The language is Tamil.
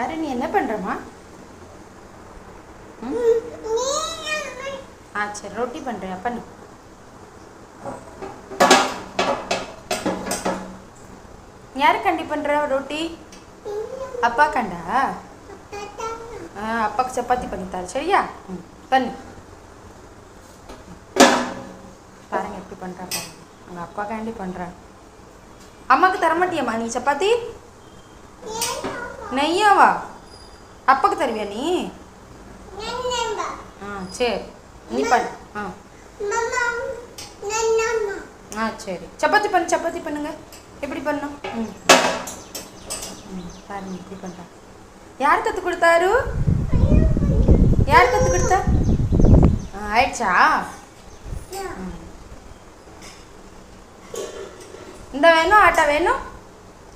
அரே நீ என்ன பண்ணுறம்மா? சரி ரொட்டி பண்ணுறியா? பண்ணு. யாரு கண்டி பண்ணுற ரொட்டி? அப்பா கண்டா? அப்பாவுக்கு சப்பாத்தி பண்ணித்தாரு. சரியா? பண்ணு. பாருங்க எப்படி பண்ணுறா பாருங்க. அவங்க அப்பா காண்டி பண்ணுறான். அம்மாவுக்கு தரமாட்டியம்மா நீ சப்பாத்தி? நெய்யாவா? அப்பாவுக்கு தருவியா நீ? சரி நீ பண்ணு. சரி சப்பாத்தி பண்ணு. சப்பாத்தி பண்ணுங்க. எப்படி பண்ணும்? பாருங்க எப்படி பண்ணுறா. யார் கற்றுக் கொடுத்தாரு? யார் கற்றுக் கொடுத்தா? ஆயிடுச்சா? இந்த வேணும் ஆட்டா வேணும்.